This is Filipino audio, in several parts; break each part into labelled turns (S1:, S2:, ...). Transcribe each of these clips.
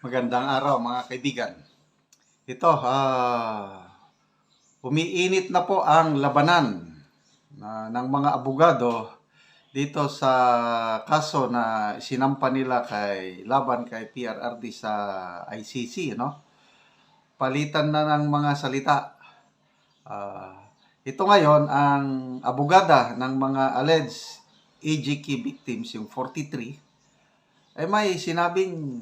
S1: Magandang araw mga kaibigan. Ito, umiinit na po ang labanan ng mga abogado dito sa kaso na sinampa nila laban kay PRRD sa ICC, no? Palitan na ng mga salita. Ito ngayon ang abogada ng mga alleged AGK victims, yung 43, ay may sinabing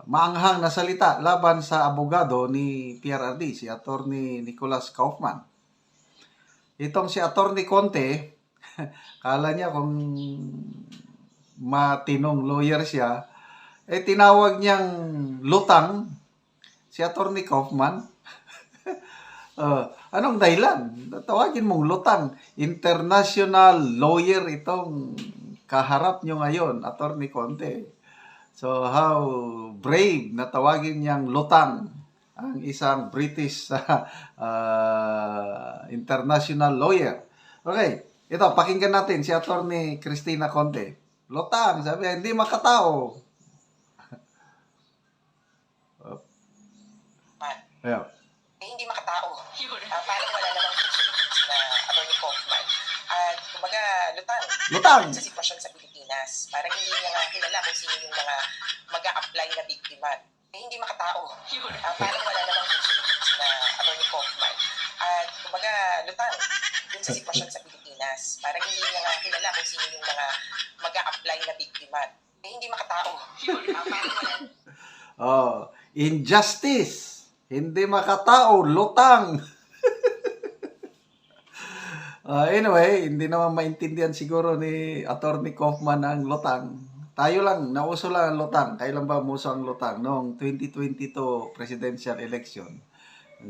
S1: maanghang na salita laban sa abogado ni PRRD, si Attorney Nicholas Kaufman. Itong si Attorney Conte, kala niya kung matinong lawyer siya, tinawag niyang lutang si Attorney Kaufman. Anong dahilan? Tawagin mong lutang. International lawyer itong kaharap nyo ngayon, Attorney Conte. So, how brave na tawagin niyang lutang ang isang British international lawyer. Okay, ito, pakinggan natin si Attorney Cristina Conte. Lutang, sabi, hindi makatao.
S2: Yeah. Hindi makatao. Parang wala namang consultants na Attorney Kaufman. At kumbaga, lutang sa sitwasyon sa Pilipinas. Parang hindi niya nga kilala kung sino yung mga mag-a-apply na biktima. Hindi makatao. Parang wala namang consultants na Attorney Kaufman. At kumbaga, lutang dun sa sitwasyon sa Pilipinas. Parang hindi niya nga kilala kung sino yung mga mag-a-apply na biktima. Hindi makatao.
S1: Injustice. Hindi makatao, lutang. Anyway, hindi naman maintindihan siguro ni Attorney Kaufman ang lutang. Tayo lang, nauso lang ang lutang. Kailan ba umuso ang lutang? Noong 2022 presidential election.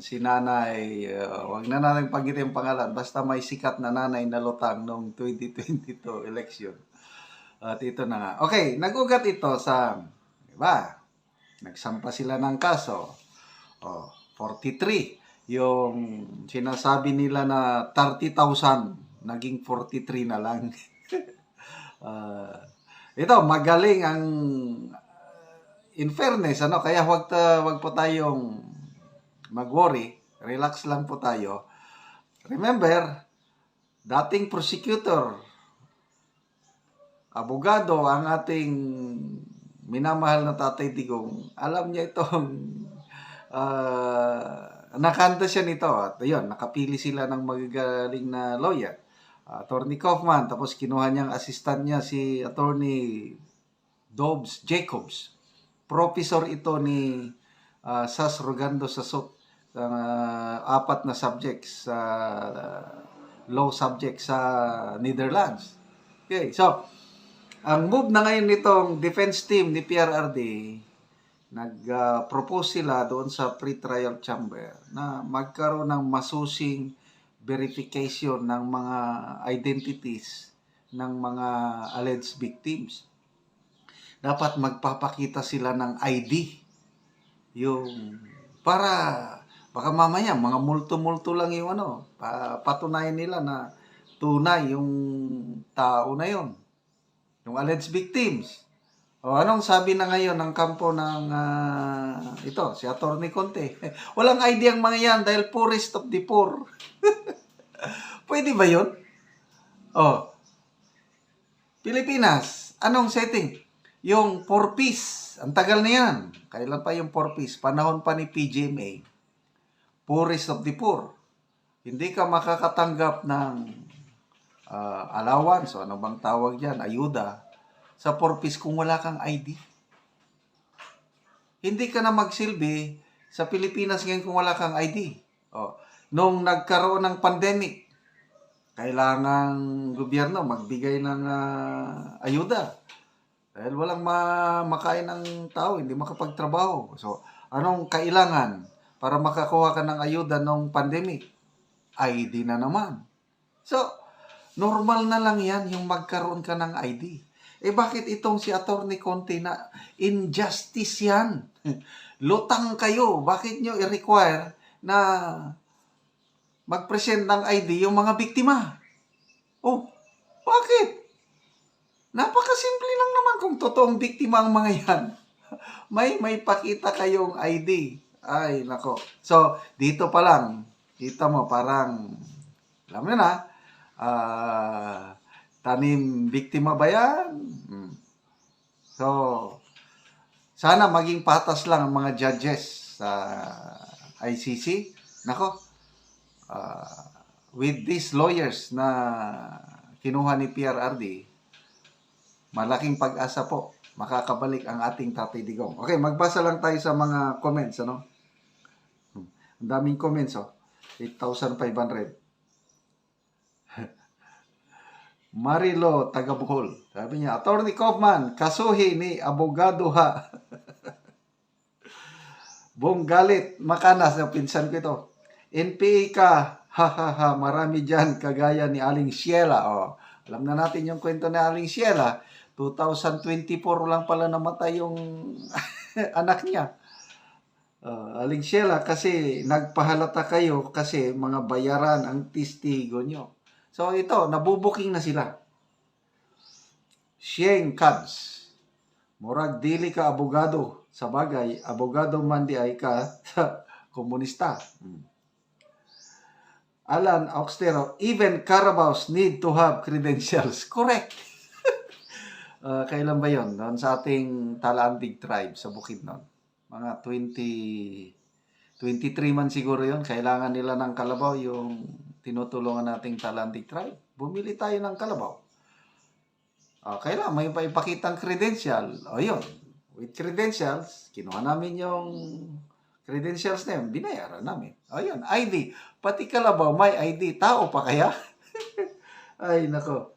S1: Si nanay, wag na natin panggitin ang pangalan, basta may sikat na nanay na lutang noong 2022 election. At ito na nga. Okay, nag-ugat ito sa, diba? Nagsampa sila ng kaso. 43. Yung sinasabi nila na 30,000, naging 43 na lang. Ito, magaling ang in fairness, kaya wag po tayong mag-worry. Relax lang po tayo. Remember, dating prosecutor, abogado, ang ating minamahal na Tatay Digong, alam niya itong nakanta siya nito at yun, nakapili sila ng magagaling na lawyer, Attorney Kaufman, tapos kinuha niyang assistant niya si Attorney Dobbs Jacobs. Professor ito ni Sas Rogando Sasot, apat na subjects, law subjects sa Netherlands. Okay, so ang move na ngayon nitong defense team ni PRRD, nag-propose sila doon sa pre-trial chamber na magkaroon ng masusing verification ng mga identities ng mga alleged victims. Dapat magpapakita sila ng ID. Yung para baka mamaya mga multo-multo lang yung patunayan nila na tunay yung tao na yon, yung alleged victims. Anong sabi na ngayon ng kampo ng ito, si Attorney Conte? Walang idea ang mga yan dahil poorest of the poor. Pwede ba yun? Pilipinas, anong setting? Yung 4-piece, ang tagal na yan. Kailan pa yung 4-piece? Panahon pa ni PGMA. Poorest of the poor. Hindi ka makakatanggap ng allowance, ano bang tawag dyan, ayuda, sa 4-piece kung wala kang ID. Hindi ka na magsilbi sa Pilipinas ngayon kung wala kang ID. Nung nagkaroon ng pandemic, kailangan gobyerno magbigay ng ayuda. Dahil walang makain ng tao, hindi makapagtrabaho. So, anong kailangan para makakuha ka ng ayuda nung pandemic? ID na naman. So, normal na lang yan yung magkaroon ka ng ID. Bakit itong si Attorney Conte na injustice yan? Lutang kayo. Bakit nyo i-require na mag-present ng ID yung mga biktima? Bakit? Napakasimple lang naman kung totoong biktima ang mga yan. may pakita kayong ID. Ay, nako. So, dito pa lang, kita mo parang, alam mo na, tanim biktima ba yan? So, sana maging patas lang ang mga judges sa ICC. Nako, with these lawyers na kinuha ni PRRD, malaking pag-asa po makakabalik ang ating Tatay Digong. Okay, magbasa lang tayo sa mga comments, ano? Ang daming comments, 8,500. Marilo, taga Bohol. Sabi niya, Attorney Kaufman, kasuhi ni abogado ha. Buong galit, makanas, pinsan ko ito. NPA ka, ha ha ha, marami dyan, kagaya ni Aling Sheila. Oh, alam na natin yung kwento ni Aling Sheila. 2024 lang pala namatay yung anak niya. Aling Sheila, kasi nagpahalata kayo kasi mga bayaran ang testigo nyo. So ito, nabubuking na sila. Sheng Cubs. Murag dili ka abogado. Sa bagay, abogado man di ay ka sa komunista. Alan Auxtero, even Carabaos need to have credentials. Correct. Kailan ba yon? Doon sa ating Talaandig tribe sa Bukidnon. Mga 23 man siguro yon. Kailangan nila ng kalabaw yung tinutulungan nating Talaandig tribe. Bumili tayo ng kalabaw. Kailangan may paipakitang credential. O yun. With credentials, kinuha namin yung credentials na yun. Binayaran namin. O yun. ID. Pati kalabaw may ID. Tao pa kaya? Ay, nako.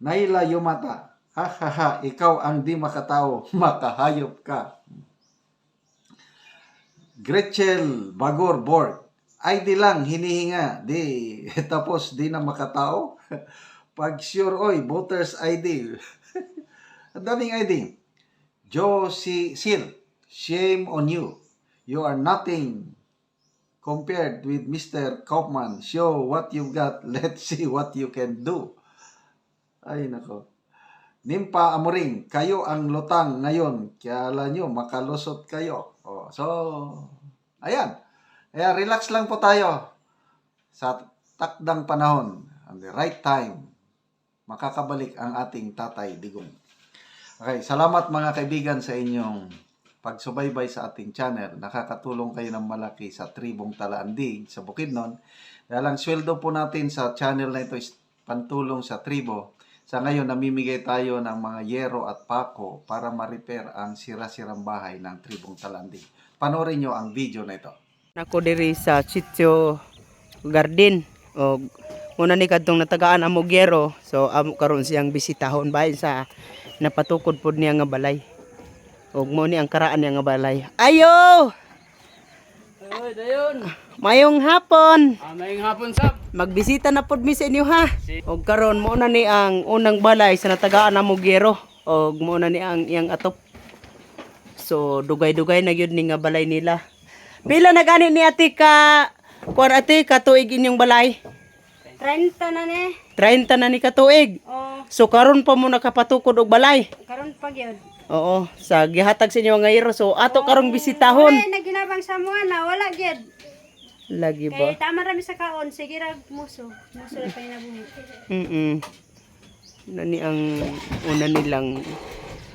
S1: Naila Yumata. Ha ha ha. Ikaw ang di makatao. Makahayop ka. Gretchen Bagor Borg. ID lang, hinihinga. Tapos di na makatao. Pag sure, oy, voters ID. Ang daming ID. Josie Sil, shame on you. You are nothing compared with Mr. Kaufman. Show what you've got. Let's see what you can do. Ay, nako. Nimpa Amoring, kayo ang lutang ngayon. Kaya nyo, makalusot kayo. So, ayan. Kaya relax lang po tayo sa takdang panahon, on the right time, makakabalik ang ating Tatay Digong. Okay, salamat mga kaibigan sa inyong pagsubaybay sa ating channel. Nakakatulong kayo ng malaki sa tribong Talaandig sa Bukidnon. Dahil ang sweldo po natin sa channel na ito is pantulong sa tribo. Sa ngayon, namimigay tayo ng mga yero at pako para ma-repair ang sira-sirang bahay ng tribong Talaandig. Panoorin nyo ang video na ito.
S3: Ako diri sa Sitio Garden. O muna ni kadtong natagaan amo Gero. So amo karon siyang bisitahon bahin sa napatukod pod niya nga balay. Og mo ni ang karaan niya nga balay. Ayo!
S4: Oy, dayon.
S3: Mayong hapon.
S4: Mayong hapon sab.
S3: Magbisita na pod mi sa inyo ha. Og karon mo na ni ang unang balay sa natagaan amo Gero. Og mo na ni ang iyang atop. So dugay-dugay na gyud ni nga balay nila. Pila na gani ni ati ka kuan ati ka tuig inyong balay?
S5: 30 na ni.
S3: 30 na ni ka tuig.
S5: Oh,
S3: So karon pa mo nakapatukod og balay.
S5: karon pa gyud.
S3: Oo, sa gihatag sa inyo nga iro. So ato karong bisitahon.
S5: Ay, naginabang sa mga na wala gyud.
S3: Lagi
S5: Kay
S3: ba?
S5: tama rami sa kaon, sige ra muso. Muso ra pa nabuhi.
S3: Nani ang una nilang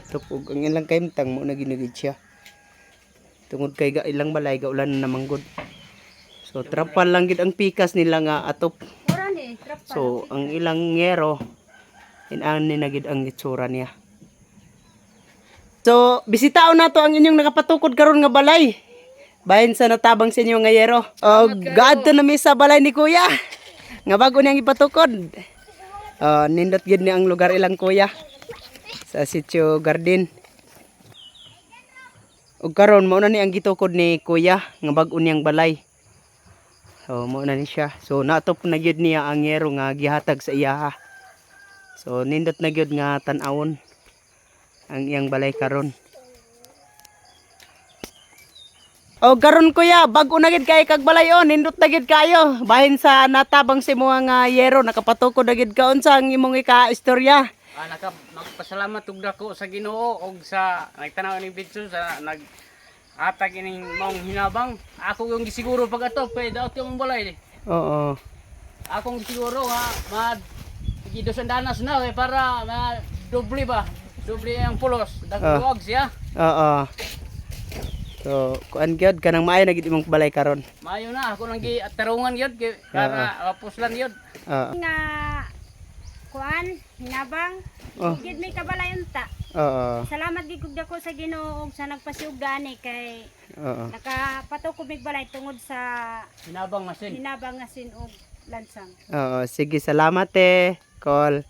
S3: tupog. Ang ilang kaimtang mo na ginugid siya. Tungod kay ilang balay gaulan na manggod. So trapal lang gid ang pikas nila nga atop.
S5: Ora ni, trapa.
S3: So ang ilang ngero inan ni nagid ang itsura niya. So bisitaon nato ang inyong nakapatukod karon nga balay. Bahin sa natabang sa inyo nga yero. Oh, God to na mi sa balay ni Kuya. Nga bago niyang ipatukod. Nindot gid ni ang lugar ilang Kuya sa Sitio Garden. Ug karon mao na ni ang gitukod ni Kuya nga bag-o niyang balay. So mao na ni siya. So natop na gyud niya ang yero nga gihatag sa iya. So nindot na gyud nga tan-awon ang iyang balay karon. O karon Kuya, bag-o na gid kay kag balay on, nindot na gid kayo. Bahin sa natabang si mo nga yero nakapatukod na gid ka unsa ang imong ika-istorya.
S4: Nagpasalamat ug dako sa Ginoo og sa nagtanaw ning video sa nag-atag ining mong hinabang. Ako yung gisiguro pag ato kay daot yung balay.
S3: Oo.
S4: Akong gisiguro nga gidosan danas na para doble ba? Doble ang pulos. Dagwag siya.
S3: Oo. So, kuan gyud kanang maayo na gid imong balay karon.
S4: Mayo na ako lang tarungan gyud kay para puslan gyud.
S3: Oo.
S5: Nga kuan hinabang
S3: Oh.
S5: gid may kabalayon ta.
S3: Oo.
S5: Salamat gid kog dako sa Ginoo ug sa nagpasiug gani kay
S3: Oo.
S5: nakapato ko mig balay tungod sa
S4: Hinabang masin.
S5: hinabang nga sin og lansang.
S3: Oo, sige, salamat Call.